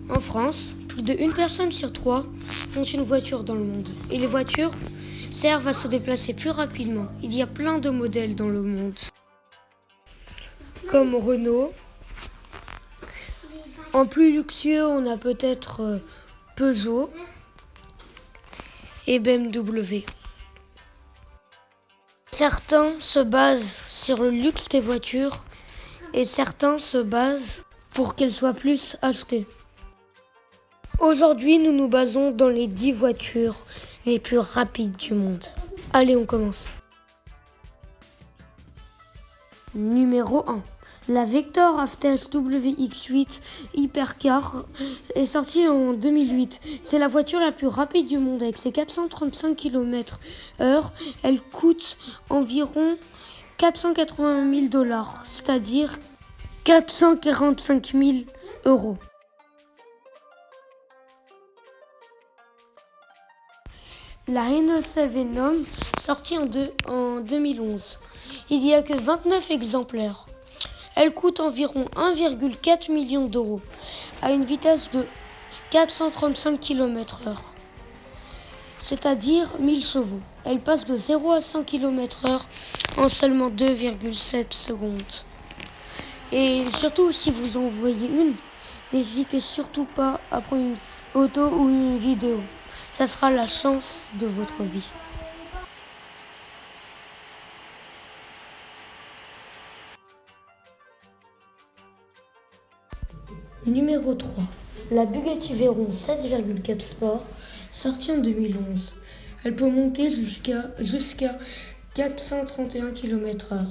En France, plus de 1 personne sur 3 ont une voiture dans le monde. Et les voitures servent à se déplacer plus rapidement. Il y a plein de modèles dans le monde, comme Renault. En plus luxueux, on a peut-être Peugeot et BMW. Certains se basent sur le luxe des voitures et certains se basent pour qu'elles soient plus achetées. Aujourd'hui, nous nous basons dans les 10 voitures les plus rapides du monde. Allez, on commence. Numéro 1. La Vector AvTech WX8 Hypercar est sortie en 2008. C'est la voiture la plus rapide du monde avec ses 435 km/h. Elle coûte environ 480 000 $, c'est-à-dire 445 000 €. La Renault Venom, sortie en 2011. Il n'y a que 29 exemplaires. Elle coûte environ 1,4 million d'euros à une vitesse de 435 km/h, c'est-à-dire 1000 chevaux. Elle passe de 0 à 100 km/h en seulement 2,7 secondes. Et surtout, si vous en voyez une, n'hésitez surtout pas à prendre une photo ou une vidéo. Ça sera la chance de votre vie. Numéro 3. La Bugatti Veyron 16,4 Sport, sortie en 2011. Elle peut monter jusqu'à 431 km/h.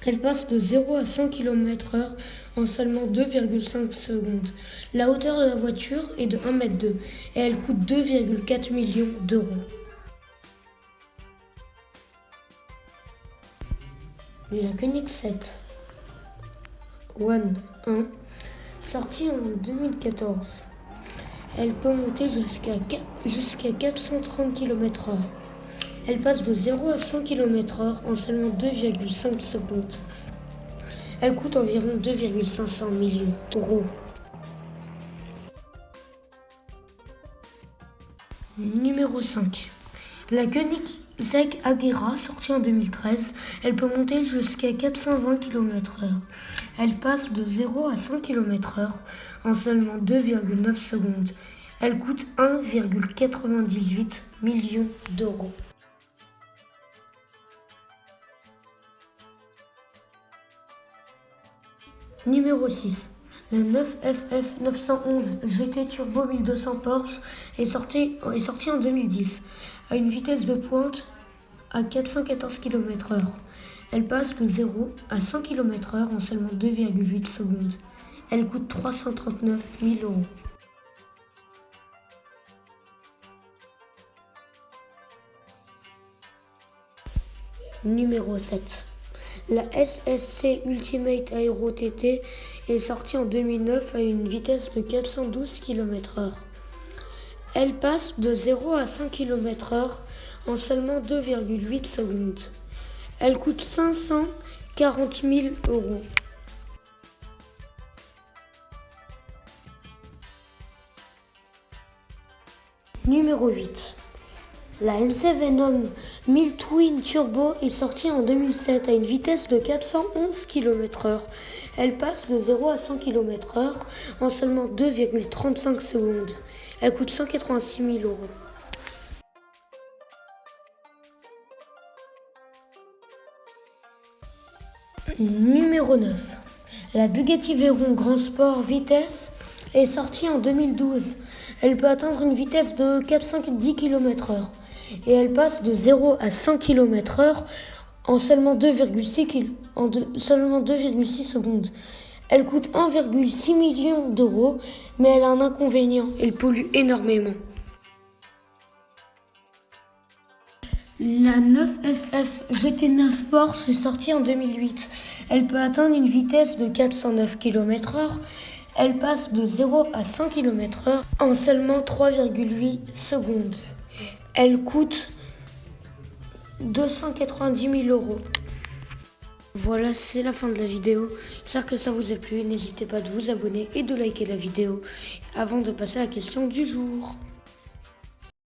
Elle passe de 0 à 100 km/h en seulement 2,5 secondes. La hauteur de la voiture est de 1,2 m et elle coûte 2,4 millions d'euros. La Koenigsegg One 1, sortie en 2014. Elle peut monter jusqu'à 430 km/h. Elle passe de 0 à 100 km/h en seulement 2,5 secondes. Elle coûte environ 2,500 millions d'euros. Numéro 5. La Koenigsegg Agera, sortie en 2013, elle peut monter jusqu'à 420 km/h. Elle passe de 0 à 100 km/h en seulement 2,9 secondes. Elle coûte 1,98 million d'euros. Numéro 6. La 9FF 911 GT Turbo 1200 Porsche est sortie en 2010 à une vitesse de pointe à 414 km/h. Elle passe de 0 à 100 km/h en seulement 2,8 secondes. Elle coûte 339 000 €. Numéro 7. La SSC Ultimate Aero TT est sortie en 2009 à une vitesse de 412 km/h. Elle passe de 0 à 100 km/h en seulement 2,8 secondes. Elle coûte 540 000 €. Numéro 8. La NC Venom 1000 Twin Turbo est sortie en 2007 à une vitesse de 411 km/h. Elle passe de 0 à 100 km/h en seulement 2,35 secondes. Elle coûte 186 000 €. Numéro 9. La Bugatti Veyron Grand Sport Vitesse est sortie en 2012. Elle peut atteindre une vitesse de 410 km/h et elle passe de 0 à 100 km/h en seulement 2,6 secondes. Elle coûte 1,6 million d'euros, mais elle a un inconvénient, elle pollue énormément. La 9FF GT9 Porsche est sortie en 2008. Elle peut atteindre une vitesse de 409 km/h. Elle passe de 0 à 100 km/h en seulement 3,8 secondes. Elle coûte 290 000 €. Voilà, c'est la fin de la vidéo. J'espère que ça vous a plu. N'hésitez pas de vous abonner et de liker la vidéo avant de passer à la question du jour.